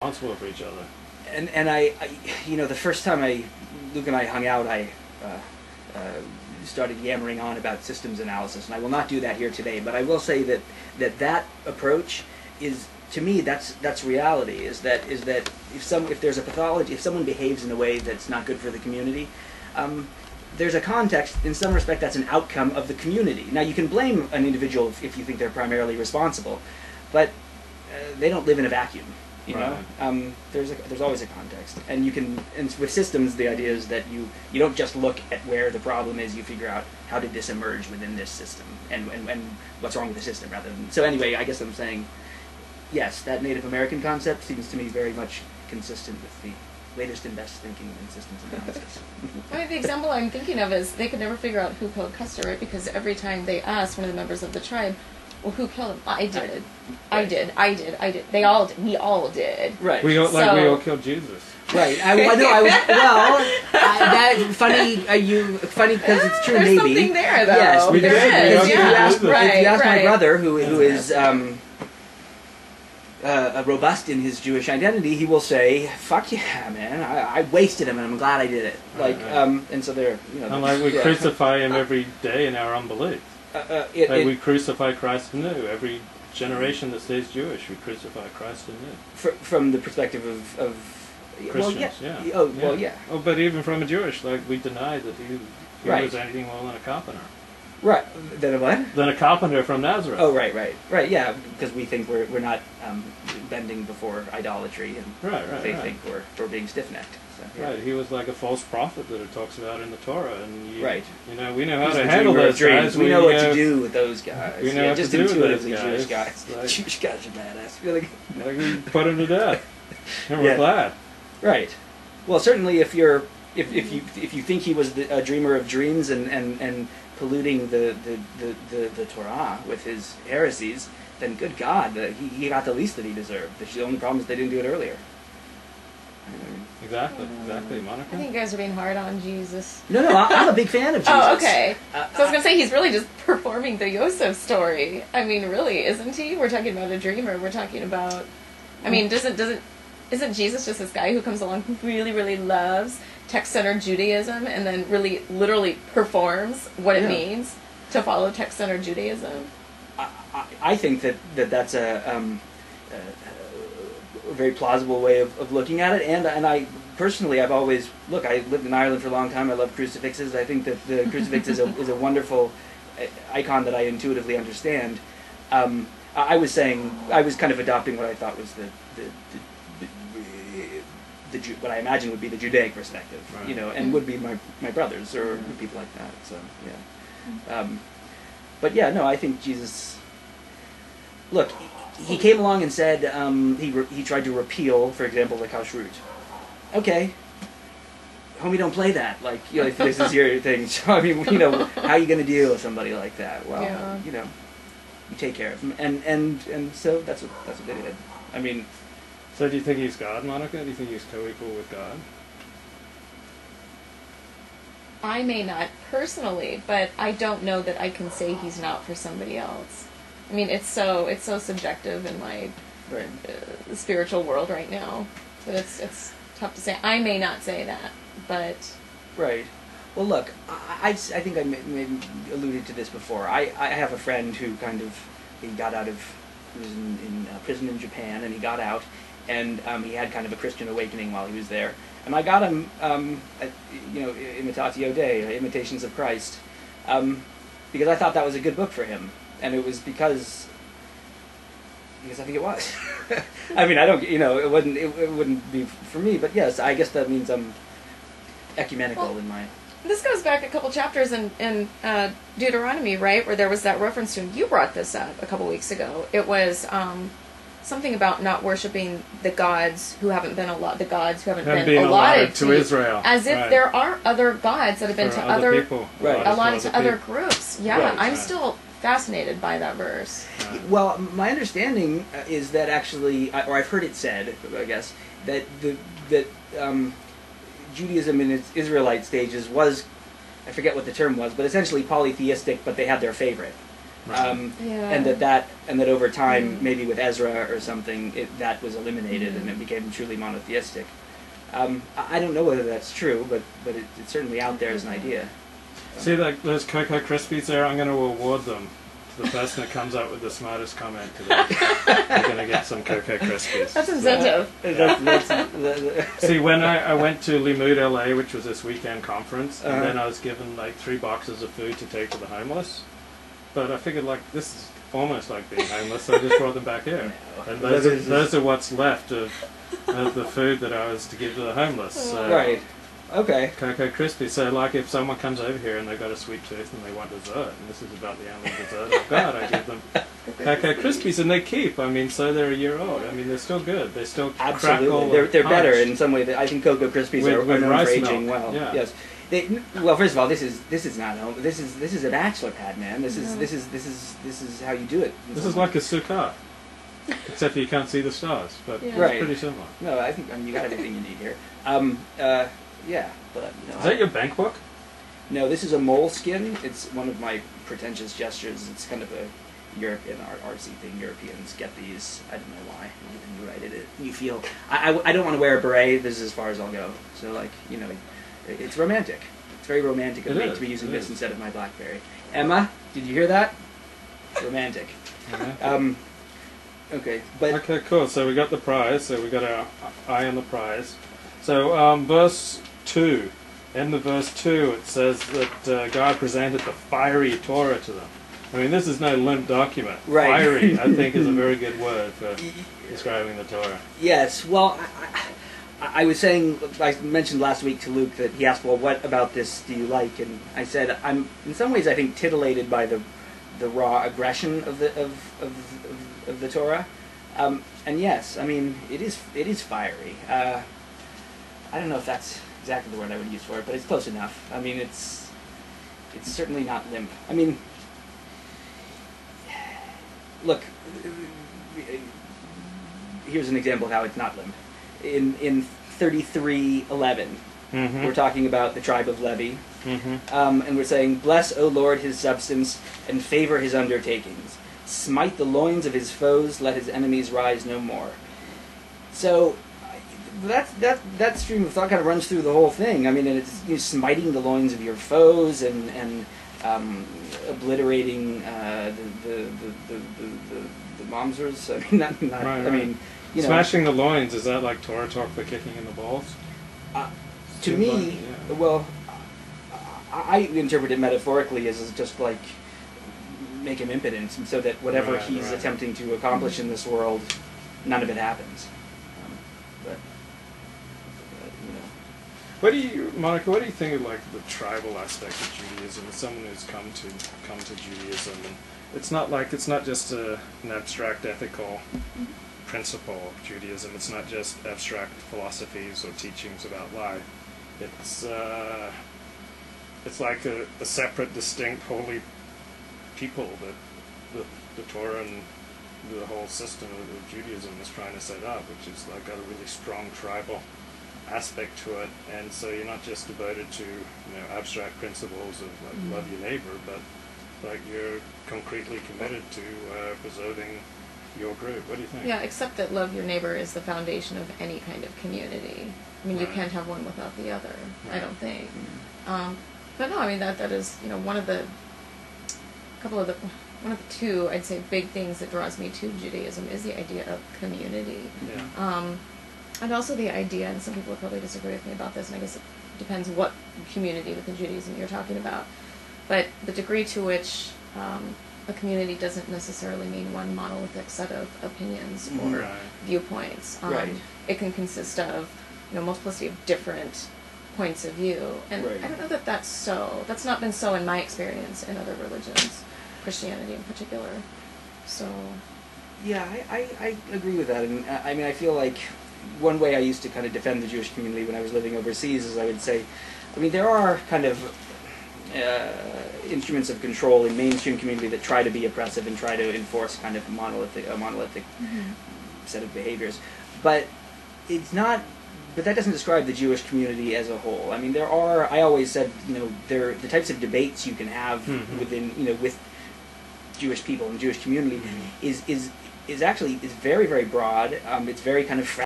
responsible for each other. And I you know, the first time Luke and I hung out, I started yammering on about systems analysis, and I will not do that here today. But I will say that approach is, to me, that's reality. Is that if there's a pathology, if someone behaves in a way that's not good for the community, there's a context. In some respect, that's an outcome of the community. Now, you can blame an individual if you think they're primarily responsible, but they don't live in a vacuum. You know, there's always a context, and you can. And with systems, the idea is that you don't just look at where the problem is. You figure out how did this emerge within this system, and what's wrong with the system, rather than. So anyway, I guess I'm saying, yes, that Native American concept seems to me very much consistent with the latest and best thinking in systems analysis. I mean, the example I'm thinking of is they could never figure out who killed Custer, right? Because every time they asked one of the members of the tribe, well, who killed him? I did. I did. They all did. We all did. Right. We all killed Jesus. Right. Funny because it's true. There's maybe something there, though. Yes, there is. If you ask my brother, who is robust in his Jewish identity, he will say, "Fuck yeah, man! I wasted him, and I'm glad I did it." Like, and so there, you know. And like we crucify him every day in our unbelief. We crucify Christ anew. Every generation that stays Jewish, we crucify Christ anew. From the perspective of Christians, Oh, but even from a Jewish, like, we deny that he was anything more than a carpenter. Right. Then a what? Than a carpenter from Nazareth. Oh, right. Yeah, because we think we're not bending before idolatry, and they think we're being stiff-necked. So, yeah. Right. He was like a false prophet that it talks about in the Torah, and you know, we know how He's to handle those guys. We know what to do with those guys. We know what just to do intuitively with those guys. Jewish guys. Like, Jewish guys are badass. Really. Like, we put them to death, and we're glad. Right. Well, certainly, if you think he was a dreamer of dreams and polluting the Torah with his heresies, then good God, he got the least that he deserved. The only problem is they didn't do it earlier. Exactly, Monica. I think you guys are being hard on Jesus. No, I'm a big fan of Jesus. Oh, okay. So I was going to say, he's really just performing the Yosef story. I mean, really, isn't he? We're talking about a dreamer. We're talking about... I mean, isn't Jesus just this guy who comes along who really, really loves text-centered Judaism and then really, literally performs what it means to follow text-centered Judaism? I think that's a very plausible way of looking at it, and I personally, I've always I lived in Ireland for a long time. I love crucifixes. I think that the crucifix is a wonderful icon that I intuitively understand. I was kind of adopting what I thought was what I imagine would be the Judaic perspective, you know, and would be my brothers or people like that. So yeah, but yeah, no, I think Jesus. Look, he came along and said he tried to repeal, for example, the kashrut. Okay, homie, don't play that. Like, you know, if this is your thing. So I mean, you know, how are you going to deal with somebody like that? Well, you know, you take care of him, and so that's what they did. I mean. So do you think he's God, Monica? Do you think he's co-equal with God? I may not personally, but I don't know that I can say he's not for somebody else. I mean, it's so subjective in my spiritual world right now that it's tough to say. I may not say that, but... Right. Well, look, I think I maybe alluded to this before. I have a friend who he got out of... He was in prison in Japan, and he got out, and he had kind of a Christian awakening while he was there. And I got him, Imitatio Dei, Imitations of Christ, because I thought that was a good book for him. And it was because I think it was. I mean, it wouldn't be for me, but yes, I guess that means I'm ecumenical in my... This goes back a couple chapters in Deuteronomy, right, where there was that reference to, you brought this up a couple weeks ago. It was something about not worshiping the gods who haven't been allotted to Israel, as if there are other gods that have been to other people, allotted to other groups. Yeah, I'm still fascinated by that verse. Well, my understanding is that actually, or I've heard it said, I guess, that Judaism in its Israelite stages was, I forget what the term was, but essentially polytheistic, but they had their favorite. and that over time, maybe with Ezra or something, that was eliminated and it became truly monotheistic. I don't know whether that's true, but it's certainly out there as an idea. See, like those Cocoa Krispies there, I'm going to award them to the person that comes up with the smartest comment today. You're going to get some Cocoa Krispies. That's incentive. See, when I went to Limud LA, which was this weekend conference, and then I was given like 3 boxes of food to take to the homeless. But I figured, like, this is almost like being homeless, so I just brought them back here. And those are what's left of the food that I was to give to the homeless. So right. Okay. Cocoa Krispies. So, like, if someone comes over here and they've got a sweet tooth and they want dessert, and this is about the only dessert I've got, I give them Cocoa Krispies, and they keep. I mean, so they're a year old. I mean, they're still good. They still crackle. They're better in some way. I think Cocoa Krispies are known for aging well. Yeah. Yes. Well, first of all, this is not home. This is a bachelor pad, man. This is how you do it. This is like a sukkah, except you can't see the stars, but it's pretty similar. No, I think you got everything you need here. Yeah, but is that your bank book? No, this is a moleskin. It's one of my pretentious gestures. It's kind of a European artsy thing. Europeans get these. I don't know why. When you write it, you feel. I don't want to wear a beret. This is as far as I'll go. So, like, you know. It's romantic. It's very romantic of me to be using this instead of my BlackBerry. Emma, did you hear that? Romantic. Okay, but okay, cool. So we got the prize. So we got our eye on the prize. So verse 2. In the verse 2, it says that God presented the fiery Torah to them. I mean, this is no limp document. Right. Fiery, I think, is a very good word for describing the Torah. Yes. Well. I was saying, I mentioned last week to Luke that he asked, well, what about this do you like? And I said, I'm in some ways I think titillated by the raw aggression of the Torah. And yes, I mean it is fiery. I don't know if that's exactly the word I would use for it, but it's close enough. I mean it's certainly not limp. I mean, look, here's an example of how it's not limp. In 33:11, we're talking about the tribe of Levi, and we're saying, "Bless, O Lord, his substance, and favor his undertakings. Smite the loins of his foes; let his enemies rise no more." So that stream of thought kind of runs through the whole thing. I mean, and it's smiting the loins of your foes and obliterating the momsers. I mean, not right. I mean. You know, smashing the loins, is that like Torah talk for kicking in the balls? To me, well, I interpret it metaphorically as just like make him impotent, so that whatever he's attempting to accomplish in this world, none of it happens. But you know, what do you, Monica? What do you think of like the tribal aspect of Judaism? As someone who's come to Judaism, and it's not just an abstract ethical principle of Judaism. It's not just abstract philosophies or teachings about life. It's like a separate, distinct, holy people that the Torah and the whole system of Judaism is trying to set up, which is like got a really strong tribal aspect to it. And so you're not just devoted to abstract principles of like love your neighbor, but like you're concretely committed to preserving your group. What do you think? Yeah, except that love your neighbor is the foundation of any kind of community. I mean, you can't have one without the other. I don't think. But no, I mean that is one of the two, I'd say, big things that draws me to Judaism is the idea of community. Yeah. And also the idea, and some people will probably disagree with me about this, and I guess it depends what community within Judaism you're talking about, but the degree to which a community doesn't necessarily mean one monolithic set of opinions or viewpoints. It can consist of multiplicity of different points of view, and I don't know that that's so. That's not been so in my experience in other religions, Christianity in particular. So yeah, I agree with that, and I mean I feel like one way I used to kind of defend the Jewish community when I was living overseas is I would say, I mean there are kind of instruments of control in mainstream community that try to be oppressive and try to enforce kind of a monolithic set of behaviors, but it's not. But that doesn't describe the Jewish community as a whole. I mean, there are. I always said, there are the types of debates you can have within, with Jewish people and Jewish community is actually very, very broad. It's very kind of